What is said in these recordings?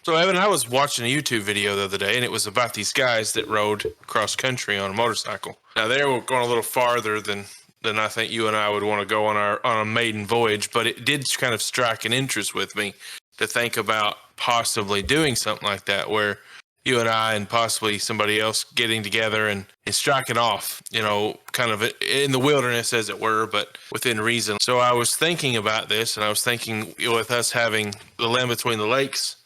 So, Evan, I was watching a YouTube video the other day, and it was about these guys that rode cross country on a motorcycle. Now, they were going a little farther than I think you and I would want to go on a maiden voyage, but it did kind of strike an interest with me to think about possibly doing something like that, where you and I and possibly somebody else getting together and striking off, kind of in the wilderness, as it were, but within reason. So I was thinking about this, and I was thinking with us having the land between the lakes,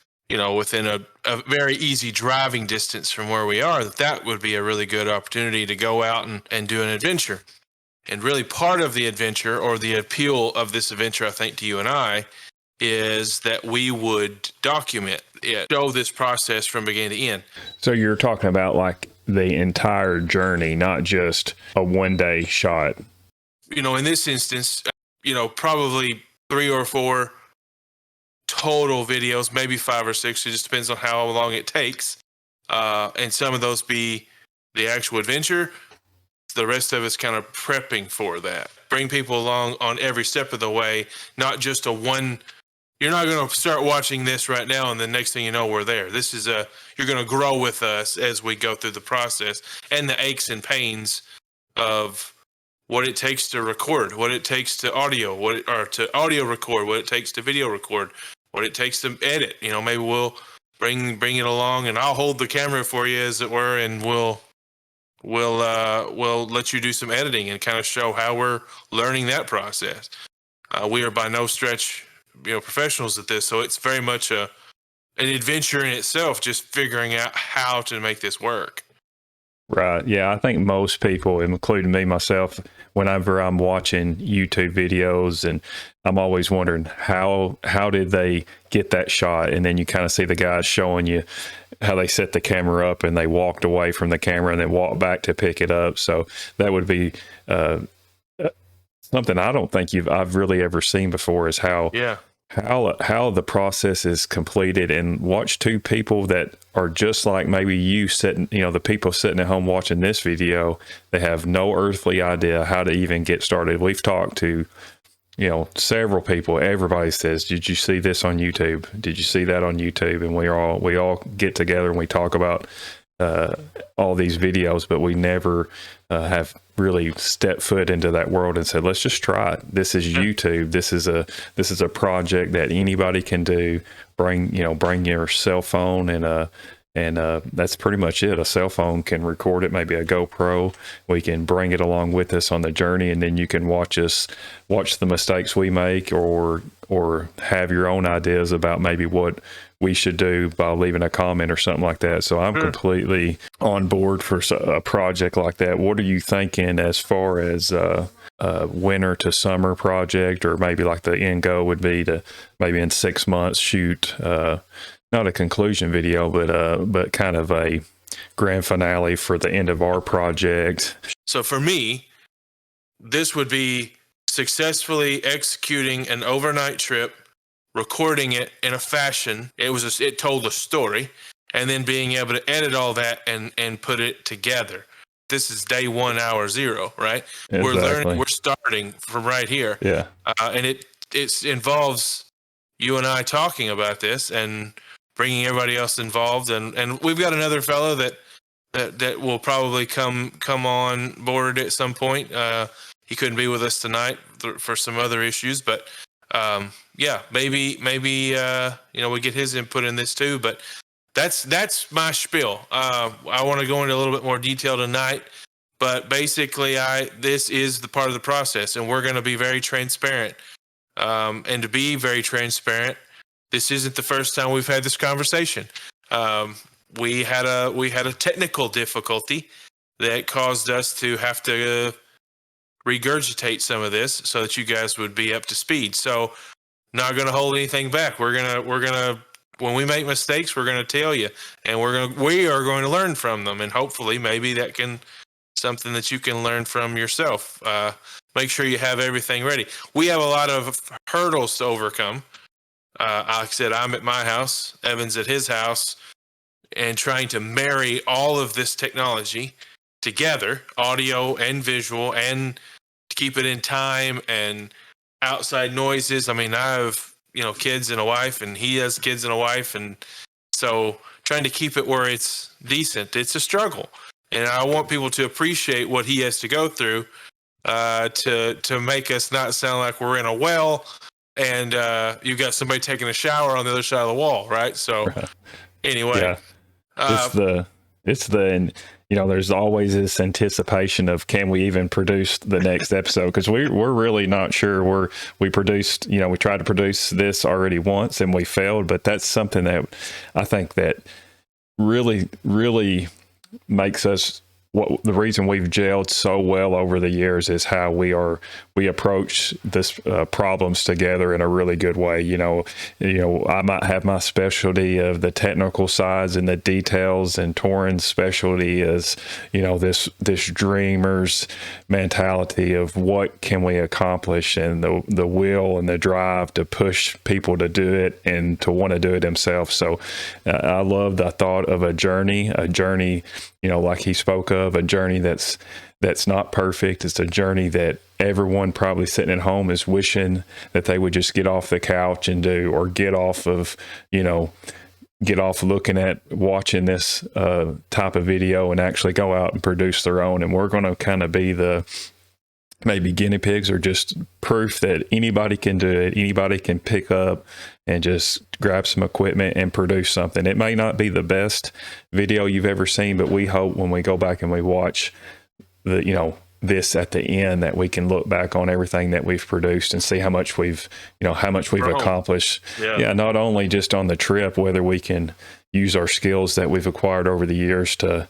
within a very easy driving distance from where we are, that would be a really good opportunity to go out and do an adventure. And really part of the adventure, or the appeal of this adventure, I think, to you and I, is that we would document it, show this process from beginning to end. So you're talking about like the entire journey, not just a one-day shot. In this instance, probably 3 or 4 total videos, maybe 5 or 6. It just depends on how long it takes. And some of those be the actual adventure. The rest of us kind of prepping for that. Bring people along on every step of the way, not just a one. You're not going to start watching this right now, and the next thing you know, we're there. This is you're going to grow with us as we go through the process, and the aches and pains of what it takes to record, what it takes to audio, to audio record, what it takes to video record, what it takes to edit. Maybe we'll bring it along, and I'll hold the camera for you, as it were, and we'll let you do some editing and kind of show how we're learning that process. We are by no stretch professionals at this, so it's very much an adventure in itself, just figuring out how to make this work. Right. Yeah, I think most people, including me myself, whenever I'm watching YouTube videos, and I'm always wondering how did they get that shot, and then you kind of see the guys showing you how they set the camera up, and they walked away from the camera and then walked back to pick it up. So that would be something I don't think I've really ever seen before, is how the process is completed, and watch two people that are just like maybe you sitting, the people sitting at home watching this video, they have no earthly idea how to even get started. We've talked to, several people. Everybody says, did you see this on YouTube? Did you see that on YouTube? And we all get together and we talk about all these videos, but we never have really stepped foot into that world and said, let's just try it. This is YouTube. This is a project that anybody can do. Bring your cell phone, and that's pretty much it. A cell phone can record it, maybe a GoPro. We can bring it along with us on the journey, and then you can watch the mistakes we make, or have your own ideas about maybe what we should do by leaving a comment or something like that. So I'm completely on board for a project like that. What are you thinking as far as a winter to summer project, or maybe like the end goal would be to maybe in 6 months shoot not a conclusion video, but kind of a grand finale for the end of our project? So for me, this would be successfully executing an overnight trip, recording it in a fashion it told a story, and then being able to edit all that and put it together. This is day 1, hour 0, right? Exactly. We're starting from right here. Yeah. And it involves you and I talking about this and bringing everybody else involved. And we've got another fellow that will probably come on board at some point. He couldn't be with us tonight for some other issues, but maybe we get his input in this too. But that's my spiel. I want to go into a little bit more detail tonight, but basically, this is the part of the process, and we're going to be very transparent. And to be very transparent, this isn't the first time we've had this conversation. We had a technical difficulty that caused us to have to regurgitate some of this so that you guys would be up to speed. So, not going to hold anything back. We're gonna when we make mistakes, we're going to tell you, and we are going to learn from them, and hopefully, maybe that can something that you can learn from yourself. Make sure you have everything ready. We have a lot of hurdles to overcome. Like I said, I'm at my house, Evan's at his house, and trying to marry all of this technology together, audio and visual, and to keep it in time, and outside noises. I mean, I have, kids and a wife, and he has kids and a wife, and So trying to keep it where it's decent, it's a struggle. And I want people to appreciate what he has to go through to make us not sound like we're in a well and you've got somebody taking a shower on the other side of the wall, right? So anyway. Yeah. It's the there's always this anticipation of, can we even produce the next episode? Because we're really not sure. We produced, we tried to produce this already once and we failed, but that's something that I think that really, really makes us, the reason we've gelled so well over the years is how we approach this problems together in a really good way. I might have my specialty of the technical sides and the details, and Torrin's specialty is, this dreamer's mentality of what can we accomplish, and the will and the drive to push people to do it and to want to do it themselves. So I love the thought of a journey, like he spoke of, a journey that's not perfect. It's a journey that everyone probably sitting at home is wishing that they would just get off the couch and do, or get off looking at watching this type of video and actually go out and produce their own. And we're going to kind of be the maybe guinea pigs, or just proof that anybody can do it. Anybody can pick up and just grab some equipment and produce something. It may not be the best video you've ever seen, but we hope when we go back and we watch this at the end, that we can look back on everything that we've produced and see how much we've accomplished. Yeah. Not only just on the trip, whether we can use our skills that we've acquired over the years to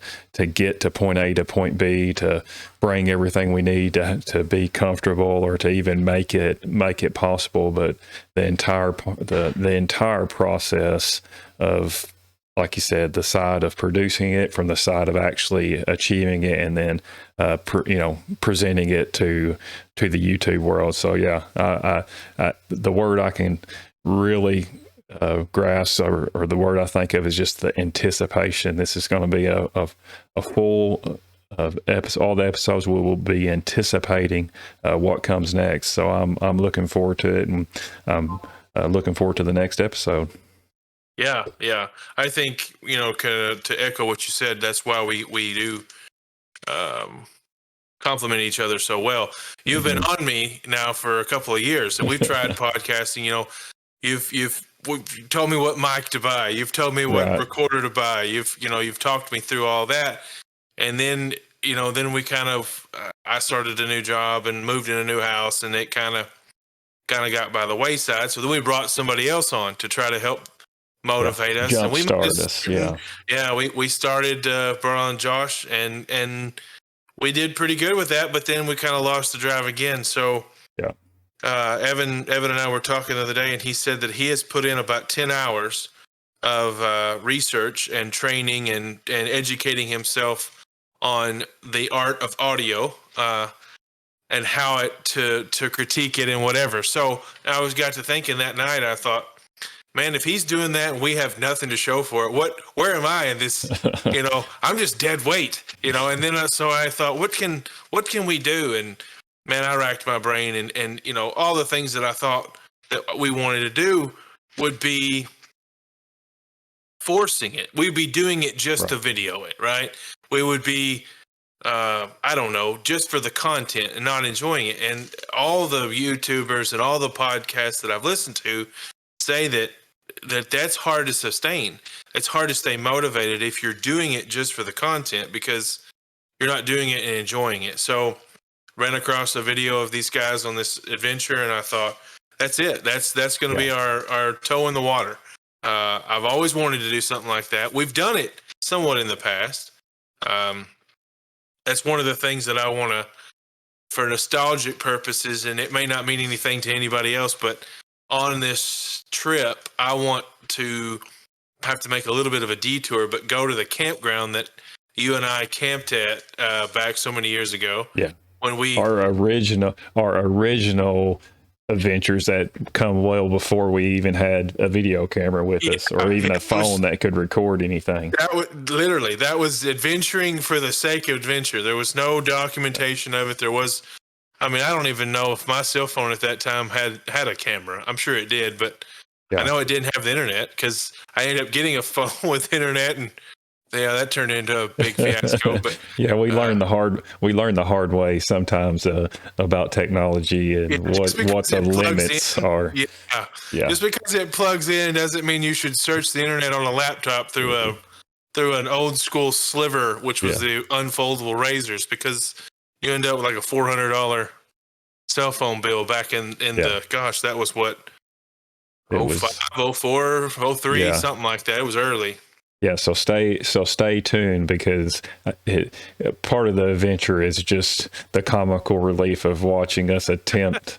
get to point A to point B, to bring everything we need to be comfortable, or to even make it possible, but the entire process of, like you said, the side of producing it from the side of actually achieving it, and then presenting it to the YouTube world. So yeah, the word I can really grasp, or the word I think of, is just the anticipation. This is going to be a full of episode. All the episodes we will be anticipating what comes next. So I'm looking forward to it, and I'm looking forward to the next episode. Yeah. I think, to echo what you said, that's why we do complement each other so well. You've been on me now for a couple of years, and we've tried podcasting. You've told me what mic to buy. You've told me what recorder to buy. You've talked me through all that, and then we kind of I started a new job and moved in a new house, and it kind of got by the wayside. So then we brought somebody else on to try to help motivate us, and we started Burl and Josh, and we did pretty good with that, but then we kind of lost the drive again. So Evan and I were talking the other day, and he said that he has put in about 10 hours of research and training and educating himself on the art of audio and how to critique it and whatever. So I got to thinking that night, I thought, man, if he's doing that and we have nothing to show for it, where am I in this? I'm just dead weight, and then so I thought, what can we do? And man, I racked my brain, and all the things that I thought that we wanted to do would be forcing it. We'd be doing it just to video it, right? We would be, I don't know, just for the content and not enjoying it. And all the YouTubers and all the podcasts that I've listened to say that's hard to sustain. It's hard to stay motivated if you're doing it just for the content, because you're not doing it and enjoying it. So ran across a video of these guys on this adventure, and I thought, that's it. That's going to be our toe in the water. I've always wanted to do something like that. We've done it somewhat in the past. That's one of the things that I want to, for nostalgic purposes, and it may not mean anything to anybody else, but on this trip, I want to have to make a little bit of a detour, but go to the campground that you and I camped at back so many years ago. Yeah. When our original adventures that come well before we even had a video camera with us, or even a phone that could record anything. That was adventuring for the sake of adventure. There was no documentation of it. I don't even know if my cell phone at that time had a camera. I'm sure it did, but I know it didn't have the internet because I ended up getting a phone with internet, and that turned into a big fiasco. But yeah, we learned the hard way sometimes about technology and what the limits are. Yeah. Just because it plugs in doesn't mean you should search the internet on a laptop through an old school sliver, which was the unfoldable razors, because you end up with like a $400 cell phone bill back in the, gosh, that was what, 05, 04, 03, something like that. It was early. Yeah, so stay tuned, because part of the adventure is just the comical relief of watching us attempt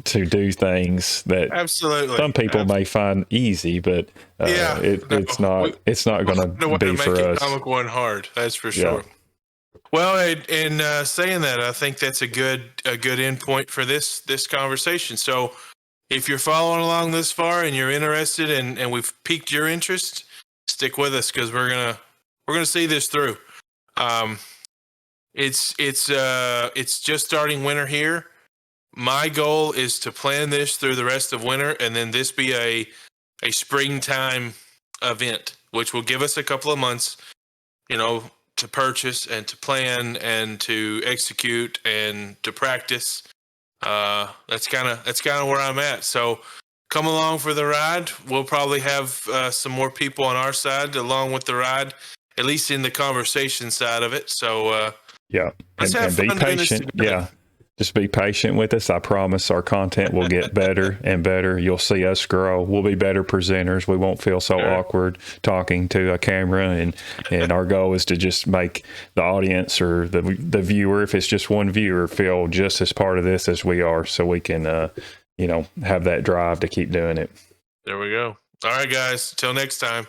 to do things that some people may find easy, but it's not going to be for us. Comical and hard, that's for sure. Well, in saying that, I think that's a good end point for this conversation. So, if you're following along this far and you're interested, and we've piqued your interest, stick with us, because we're gonna see this through. It's just starting winter here. My goal is to plan this through the rest of winter, and then this be a springtime event, which will give us a couple of months, to purchase and to plan and to execute and to practice. That's kind of where I'm at. So come along for the ride. We'll probably have some more people on our side along with the ride, at least in the conversation side of it. So and be patient. Just be patient with us. I promise our content will get better and better. You'll see us grow. We'll be better presenters. We won't feel so awkward talking to a camera. And our goal is to just make the audience or the viewer, if it's just one viewer, feel just as part of this as we are, so we can, have that drive to keep doing it. There we go. All right, guys. Till next time.